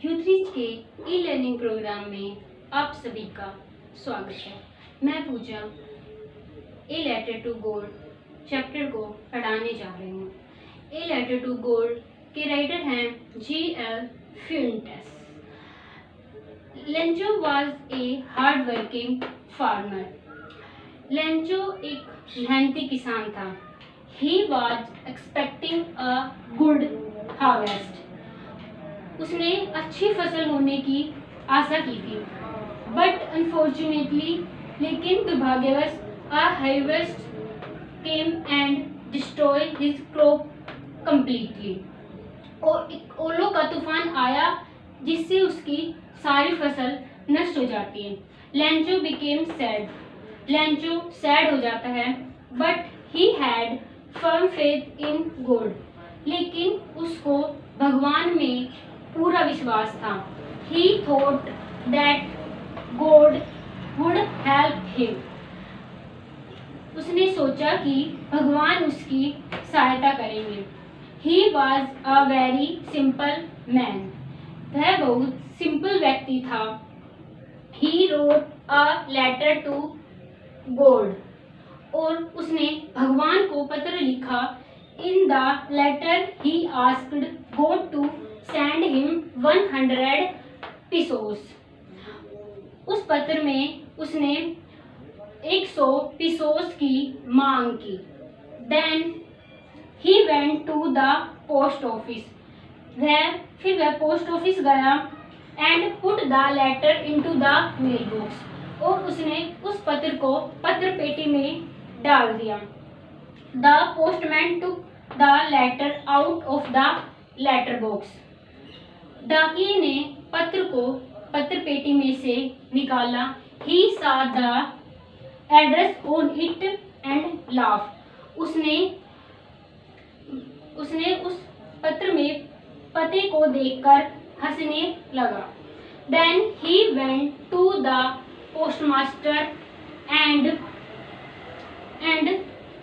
यूथरीच के e learning programme में आप सभी का स्वागत है। मैं Puja a letter to God chapter को पढ़ाने जा रही हूँ। ए लेटर टू गोल्ड के राइटर हैं G.L. Fuentes. Lencho was a hard working farmer. Lencho एक मेहनती किसान था। He was expecting a good harvest. उसने अच्छी फसल होने की आशा की थी, बट अनफॉर्चुनेटली लेकिन दुर्भाग्यवश a harvest came and destroy his crop completely. और एक ओलों का तूफान आया जिससे उसकी सारी फसल नष्ट हो जाती है। Lencho became sad. Lencho sad हो जाता है, but he had firm faith in God. लेकिन उसको भगवान में पूरा विश्वास था। He thought that God would help him. उसने सोचा कि भगवान उसकी सहायता करेंगे। He was a very simple man. वह बहुत सिंपल व्यक्ति था। He wrote a letter to God. और उसने भगवान को पत्र लिखा। In the letter he asked God to send him 100 pesos. उस पत्र में उसने 100 pesos की मांग की। Then he went to the post office. फिर वह पोस्ट ऑफिस गया and put the letter into the mailbox. और उसने उस पत्र को पत्र पेटी में डाल दिया। The postman took the letter out of the letter box. डाकिये ने पत्र को पत्र पेटी में से निकाला। He saw the address on it and laughed. उसने उस पत्र में पते को देखकर हंसने लगा। Then he went to the postmaster and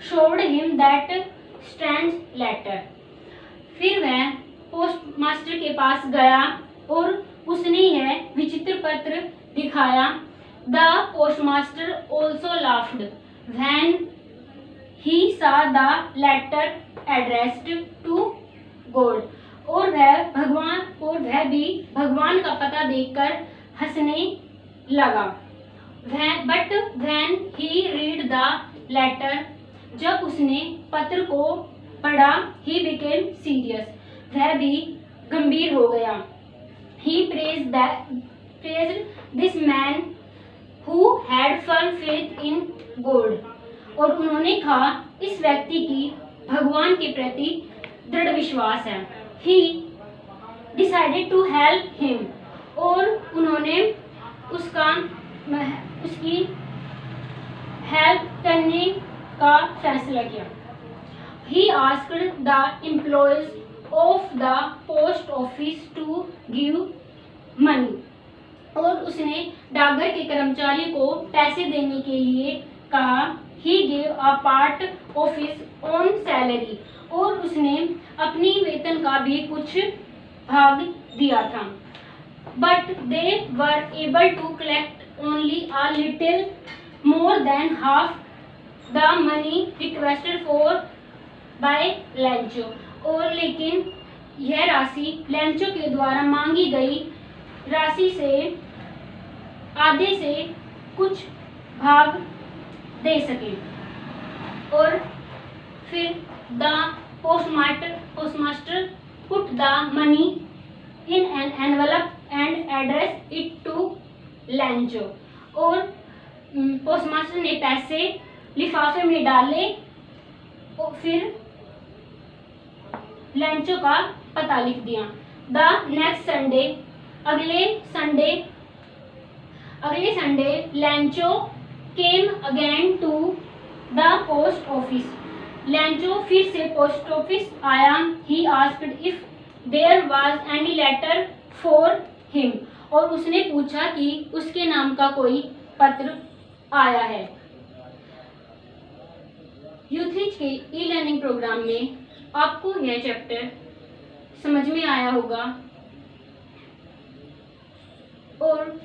showed him that strange letter. फिर वह पोस्ट मास्टर के पास गया और उसने यह विचित्र पत्र दिखाया। The post master also laughed when he saw the letter addressed to God. और वह भी भगवान का पता देखकर हंसने लगा। But when he read the letter, जब उसने पत्र को पढ़ा, he became serious. वह भी गंभीर हो गया। He praised this man who had firm faith in God. और उन्होंने कहा इस व्यक्ति की भगवान के प्रति दृढ़ विश्वास है। He decided to help him. और उन्होंने उसकी हेल्प करने का फैसला किया। He asked the employees of the post office to give money. और उसने डाकघर के कर्मचारियों को पैसे देने के लिए कहा। He gave a part of his own salary. और उसने अपनी वेतन का भी कुछ भाग दिया था। But they were able to collect only a little more than half the money requested for by Lencho. और लेकिन यह राशि लेंचो के द्वारा मांगी गई राशि से आधे से कुछ भाग दे सके। और फिर the postmaster put the money in an envelope and addressed it to Lencho. और पोस्टमास्टर ने पैसे लिफाफे में डाले और फिर लेंचो का पता लिख दिया। द नेक्स्ट संडे अगले Sunday Lencho came again to the post office. Lencho फिर से पोस्ट ऑफिस आया। He asked if there was any letter for him. और उसने पूछा कि उसके नाम का कोई पत्र आया है। यूथरीच के ई लर्निंग प्रोग्राम में आपको यह चैप्टर समझ में आया होगा। और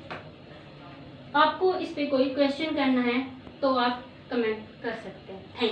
आपको इस पे कोई क्वेश्चन करना है तो आप कमेंट कर सकते हैं। थैंक